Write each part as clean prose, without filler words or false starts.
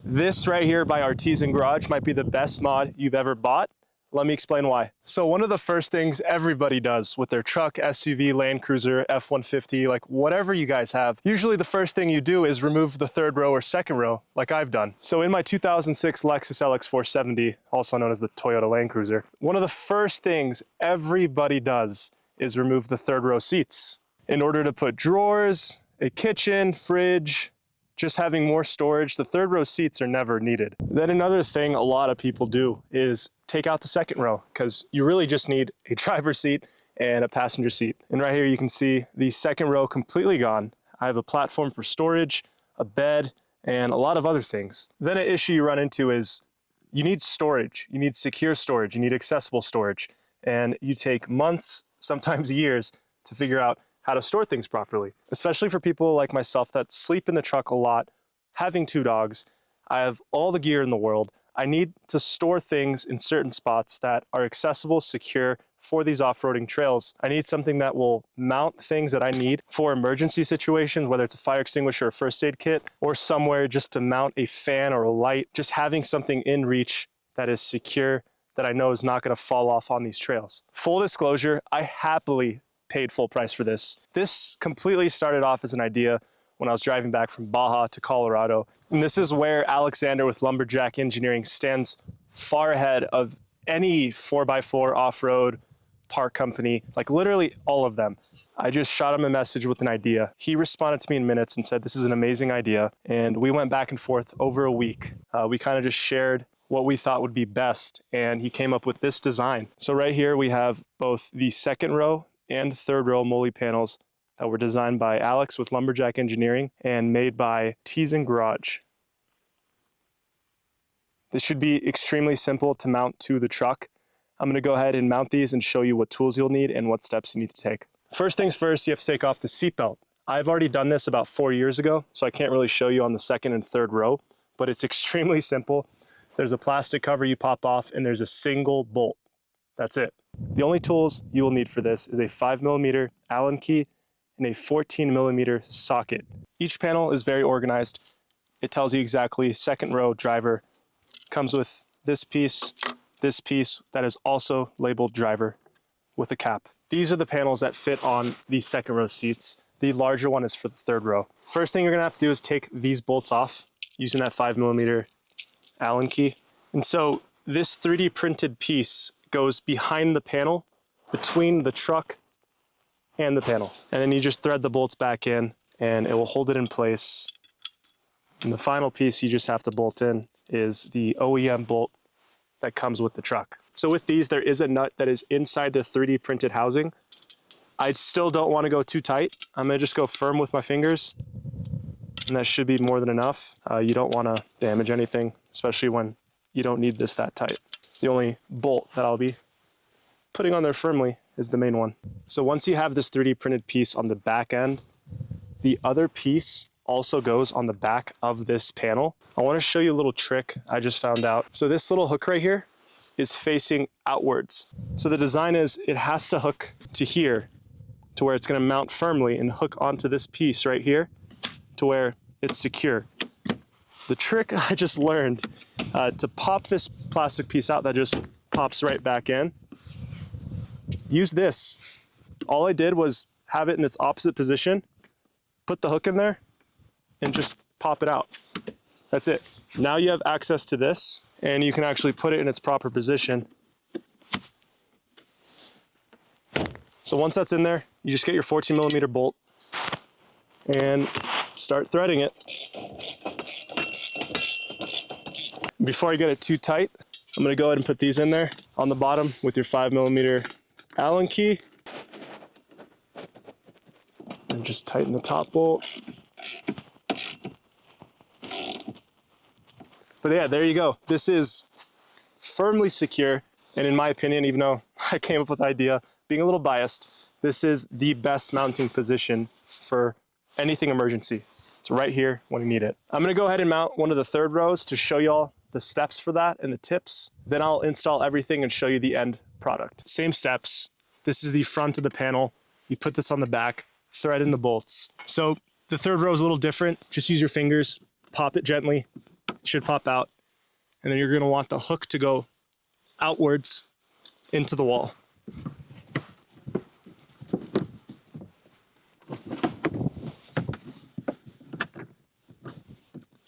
This right here by Artisan Garage might be the best mod you've ever bought. Let me explain why. So one of the first things everybody does with their truck, SUV, Land Cruiser, F-150, like whatever you guys have, usually the first thing you do is remove the third row or second row, like I've done. So in my 2006 Lexus LX470, also known as the Toyota Land Cruiser, one of the first things everybody does is remove the third row seats. In order to put drawers, a kitchen, fridge, just having more storage, the third row seats are never needed. Then another thing a lot of people do is take out the second row, because you really just need a driver's seat and a passenger seat. And right here you can see the second row completely gone. I have a platform for storage, a bed, and a lot of other things. Then an issue you run into is you need storage. You need secure storage. You need accessible storage. And you take months, sometimes years, to figure out how to store things properly, especially for people like myself that sleep in the truck a lot, having 2 dogs. I have all the gear in the world. I need to store things in certain spots that are accessible, secure for these off-roading trails. I need something that will mount things that I need for emergency situations, whether it's a fire extinguisher or first aid kit, or somewhere just to mount a fan or a light, just having something in reach that is secure, that I know is not gonna fall off on these trails. Full disclosure, I happily paid full price for this. This completely started off as an idea when I was driving back from Baja to Colorado. And this is where Alexander with Lumberjack Engineering stands far ahead of any 4x4 off-road park company, like literally all of them. I just shot him a message with an idea. He responded to me in minutes and said, this is an amazing idea. And we went back and forth over a week. We kind of just shared what we thought would be best. And he came up with this design. So right here we have both the second row and third row Moly panels that were designed by Alex with Lumberjack Engineering and made by Artisan Garage. This should be extremely simple to mount to the truck. I'm gonna go ahead and mount these and show you what tools you'll need and what steps you need to take. First things first, you have to take off the seatbelt. I've already done this about 4 years ago, so I can't really show you on the second and third row, but it's extremely simple. There's a plastic cover you pop off and there's a single bolt. That's it. The only tools you will need for this is a 5mm Allen key and a 14mm socket. Each panel is very organized. It tells you exactly second row driver. Comes with this piece that is also labeled driver with a cap. These are the panels that fit on the second row seats. The larger one is for the third row. First thing you're gonna have to do is take these bolts off using that 5mm Allen key. And so this 3D printed piece goes behind the panel, between the truck and the panel. And then you just thread the bolts back in and it will hold it in place. And the final piece you just have to bolt in is the OEM bolt that comes with the truck. So with these, there is a nut that is inside the 3D printed housing. I still don't want to go too tight. I'm gonna just go firm with my fingers, and that should be more than enough. You don't want to damage anything, especially when you don't need this that tight. The only bolt that I'll be putting on there firmly is the main one. So once you have this 3D printed piece on the back end, the other piece also goes on the back of this panel. I want to show you a little trick I just found out. So this little hook right here is facing outwards. So the design is it has to hook to here, to where it's going to mount firmly and hook onto this piece right here to where it's secure. The trick I just learned to pop this plastic piece out that just pops right back in, use this. All I did was have it in its opposite position, put the hook in there, and just pop it out. That's it. Now you have access to this, and you can actually put it in its proper position. So once that's in there, you just get your 14mm bolt and start threading it. Before I get it too tight, I'm gonna go ahead and put these in there on the bottom with your 5mm Allen key. And just tighten the top bolt. But yeah, there you go. This is firmly secure. And in my opinion, even though I came up with the idea, being a little biased, this is the best mounting position for anything emergency. It's right here when you need it. I'm gonna go ahead and mount one of the third rows to show y'all the steps for that and the tips. Then I'll install everything and show you the end product. Same steps. This is the front of the panel. You put this on the back, thread in the bolts. So the third row is a little different. Just use your fingers, pop it gently, It should pop out. And then you're gonna want the hook to go outwards into the wall.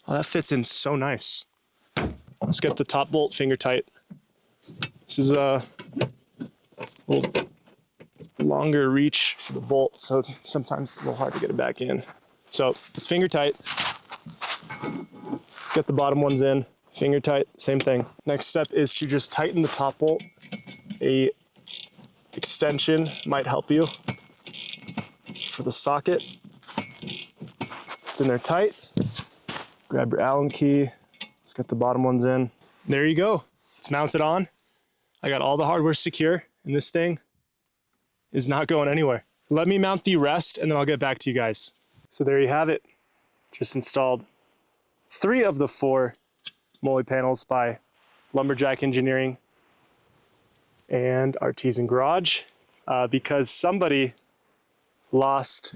Oh, that fits in so nice. Let's get the top bolt finger tight. This is a little longer reach for the bolt, so sometimes it's a little hard to get it back in. So it's finger tight. Get the bottom ones in, finger tight, same thing. Next step is to just tighten the top bolt. A extension might help you for the socket. It's in there tight. Grab your Allen key. Let's get the bottom ones in. There you go. It's mounted on. I got all the hardware secure, and this thing is not going anywhere. Let me mount the rest, and then I'll get back to you guys. So there you have it. Just installed 3 of the 4 Moly panels by Lumberjack Engineering and Artisan Garage because somebody lost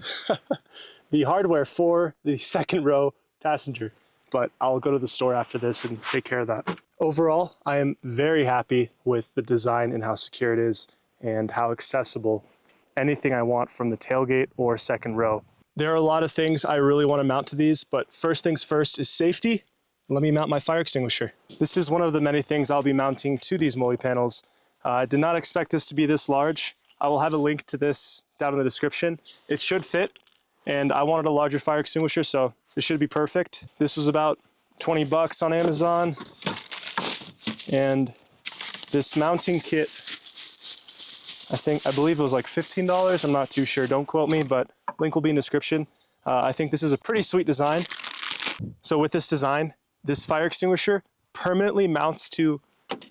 the hardware for the second row passenger. But I'll go to the store after this and take care of that. Overall, I am very happy with the design and how secure it is and how accessible anything I want from the tailgate or second row. There are a lot of things I really want to mount to these, but first things first is safety. Let me mount my fire extinguisher. This is one of the many things I'll be mounting to these Moly panels. I did not expect this to be this large. I will have a link to this down in the description. It should fit, and I wanted a larger fire extinguisher, so this should be perfect. This was about 20 bucks on Amazon. And this mounting kit, I believe it was like $15. I'm not too sure, don't quote me, but link will be in the description. I think this is a pretty sweet design. So with this design, this fire extinguisher permanently mounts to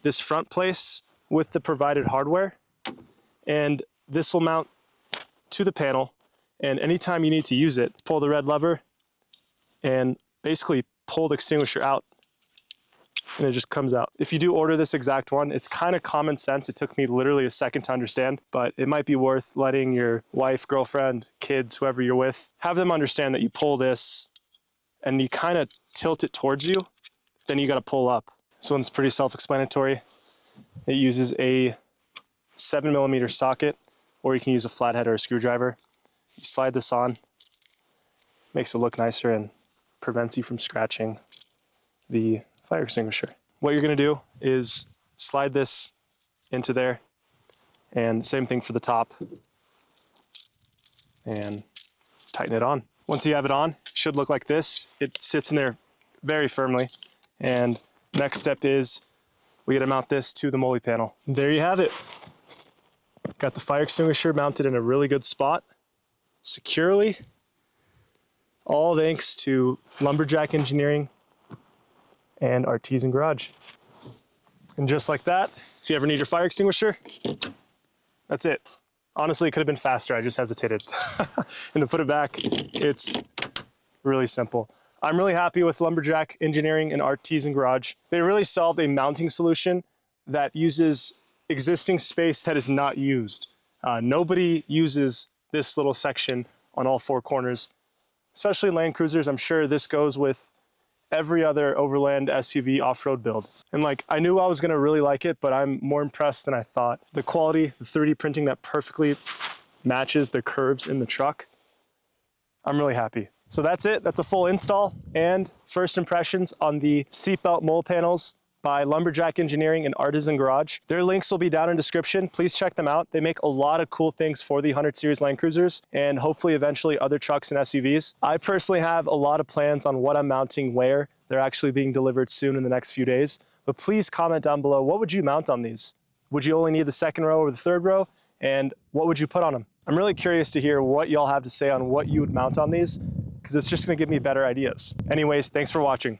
this front place with the provided hardware. And this will mount to the panel. And anytime you need to use it, pull the red lever and basically pull the extinguisher out, and it just comes out. If you do order this exact one, it's kind of common sense. It took me literally a second to understand, but it might be worth letting your wife, girlfriend, kids, whoever you're with, have them understand that you pull this and you kind of tilt it towards you, then you got to pull up. This one's pretty self-explanatory. It uses a 7mm socket, or you can use a flathead or a screwdriver. You slide this on, makes it look nicer and prevents you from scratching the fire extinguisher. What you're gonna do is slide this into there, and same thing for the top, and tighten it on. Once you have it on, it should look like this. It sits in there very firmly. And next step is we gotta mount this to the Moly panel. There you have it. Got the fire extinguisher mounted in a really good spot, securely, all thanks to Lumberjack Engineering and Artisan Garage. And just like that, if you ever need your fire extinguisher, that's it. Honestly, it could have been faster, I just hesitated. And to put it back, it's really simple. I'm really happy with Lumberjack Engineering and Artisan Garage. They really solved a mounting solution that uses existing space that is not used. Nobody uses this little section on all 4 corners, especially Land Cruisers. I'm sure this goes with every other overland SUV off-road build. And like, I knew I was gonna really like it, but I'm more impressed than I thought. The quality, the 3D printing that perfectly matches the curves in the truck. I'm really happy. So that's it, that's a full install and first impressions on the seatbelt Moly panels by Lumberjack Engineering and Artisan Garage. Their links will be down in the description. Please check them out. They make a lot of cool things for the 100 Series Land Cruisers and hopefully eventually other trucks and SUVs. I personally have a lot of plans on what I'm mounting where. They're actually being delivered soon in the next few days. But please comment down below, what would you mount on these? Would you only need the second row or the third row? And what would you put on them? I'm really curious to hear what y'all have to say on what you would mount on these, because it's just gonna give me better ideas. Anyways, thanks for watching.